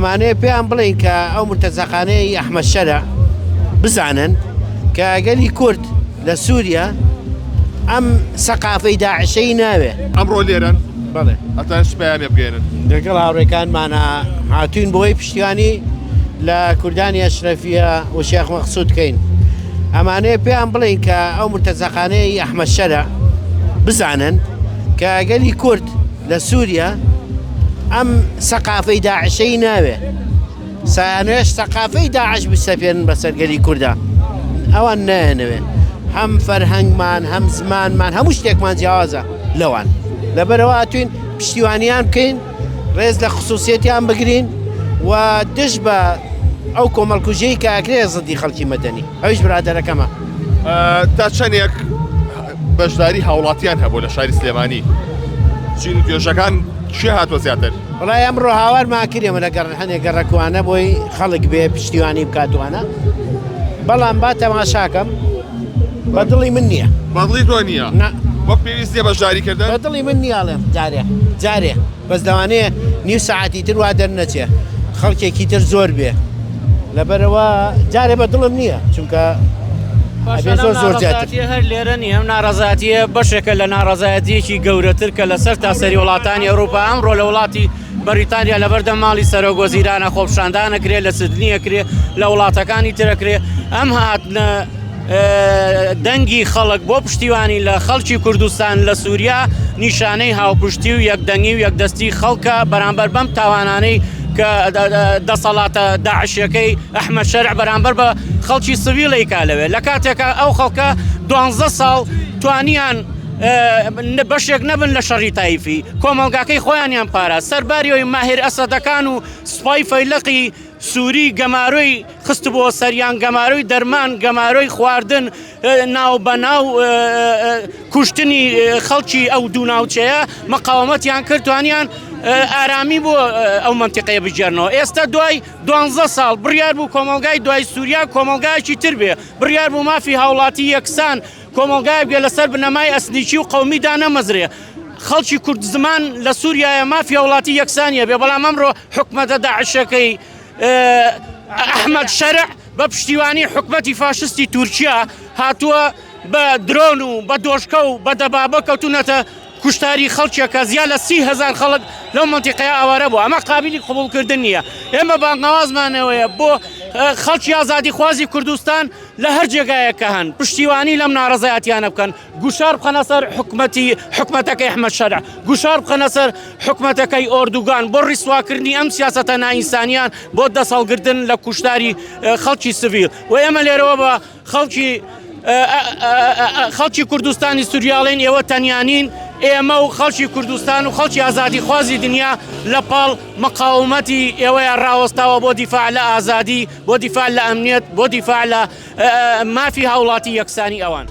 ئەمانەیە پێیان بڵین کە ئەو مرتەزەخانەی ئەحمەد شەرع بزانن کە گەلی کورد لە سووریا ئەم سەقافەی داعشەی ناوێ ئەمڕۆ لێرەن بڵێ ئەتان شپیان بگەێنن لەگەڵ هاوڕێکانمانە هاتوین بۆی پشتیوانی لە کوردانی ئەشرەفیە و شێخ مەقسوود بکەین. ئەمانەیە پێیان بڵین کە ئەو مرتەزەخانەی ئەحمەد شەرع بزانن کە گەلی کورد لە سووریا ئەم سەقافەی داعشەی ناوێ سایانوێش سەقافەی داعش بسەپێنن بەسەر گەلی کووردا ئەوان نایەنەوێ هەم فەرهەنگمان هەم زمانمان هەموو شتێکمان جیاوازە لەوان لەبەرەوە هاتوین پشتیوانیان بکەین ڕێز لە خصوصیەتیان بگرین و دش بە ئەو کۆمەڵکوژەی کە ئەکرێ زەدی خەڵکی مەدەنی ئەویش برادەرەکەمە. تا چەندێک بەشداری هاوڵاتیان هەبوو لە شاری سلێمانی چین و توێژەکان چێ هاتووە زیاتر؟ وڵای ئەمڕۆ هاوارمان کردێمە لەگەڕ هەنێک گەڕەکوانە بۆی خەڵک بێ پشتیوانی بکاتوانە بەڵام با تەماشاکەم بەدڵی من نییە. بەدڵی تۆ نییە؟ وەک پێویستیە بەشداریکردن؟ بەدڵی من نیاڵێم جارێ بەس دەوانەیە نیو سەعاتی تر وا دەرنەچێ خەڵکێکی تر زۆر بێ لەبەرەوە جارێ بەدڵم نییە چونکە زۆر هەر لێرە نیە ئەم ناڕەزایەتیە بەشێکە لە ناڕەزایەتیەکی گەورەتر کە لەسەر تاسەری وڵاتانی ئەوروپا ئەمڕۆ لە وڵاتی بەریتانیا لەبەردەم ماڵی سەرۆکوەزیرانە خۆپشاندانەکرێ لە سدنیەکرێ لە وڵاتەکانی ترەکرێ ئەم هاتنە دەنگی خەڵک بۆ پشتیوانی لە خەڵکی کوردستان لە سووریا نیشانەی هاوپشتی و یەکدەنگی و یەکدەستی خەڵکە بەرامبەر بەم تاوانانەی کە دەسەڵاتە داعشەکەی ئەحمەد شەرع بەرامبەر بە خەڵکی سڤیڵی کا لەوێ لە کاتێکە ئەو خەڵکە 12 ساڵ توانیان بەشێک نەبن لە شەڕی تایفی کۆمەلگاکەی خۆیانیان پارە سەرباریەوەی ماهر ئەسەدەکان و سوپای فەیلقی سووری گەمارۆی خست بۆ سەریان گەمارۆی دەرمان گەمارۆی خواردن ناو بەناو کوشتنی خەڵکی ئەو دوو ناوچەیە مەقاومەتیان کردوانیان ئارامی بۆ ئەو منتیقەیە بجێرنەوە. ئێستا دوای 12 ساڵ بڕیار بوو کۆمەلگای دوای سووریا کۆمەلگایەکی تر بێ بڕیار بوو مافی هاوڵاتی یەکسان کۆمەلگای بێ لەسەر بنەمای ئەسنیکی و قەومیدا نەمەزرێ خەڵکی کورد زمان لە سووریایە مافی هاوڵاتی یەکسانیە بێ بەڵام ئەمڕۆ حکومەتە داعشەکەی ئەحمەد شەرع بە پشتیوانی حکومەتی فاشستی تورکیا هاتووە بە درۆن و بە دۆشکە و بە دەبابە کەوتونەتە کوشتاری خەڵکێکە زیاد لە 30,000 خەڵک لەو منتیقەیە ئاوارە بوو ئەمە قابلی قبولکردن نییە. ئێمە بانگەوازمانەوەیە بۆ خەڵکی ئازادی خوازی کوردستان لە هەر جێگایەکە هەن پشتیوانی لەم ناڕەزایەتیانە بکەن گوشار بخەنە سەر حکومەتەکەی ئەحمەد شەرع گوشار بخەنە سەر حکومەتەکەی ئۆردوگان بۆ ڕیسواکردنی ئەم سیاسەتە نائینسانیان بۆ دەسەڵگرتن لە کوشتاری خەڵکی سڤیل و ئێمە لێرەوە بە خەڵکی کوردستانی سووریاڵین ئێوە تەنیانین ئێمە و خەڵکی کوردستان و خەڵکی ئازادی خوازی دنیا لە پاڵ مەقاومەتی ئێوەیە ڕاوەستاوە بۆ دیفاع لە ئازادی بۆ دیفاع لە ئەمنیەت بۆ دیفاع لە مافی هاوڵاتی یەکسانی ئەوان.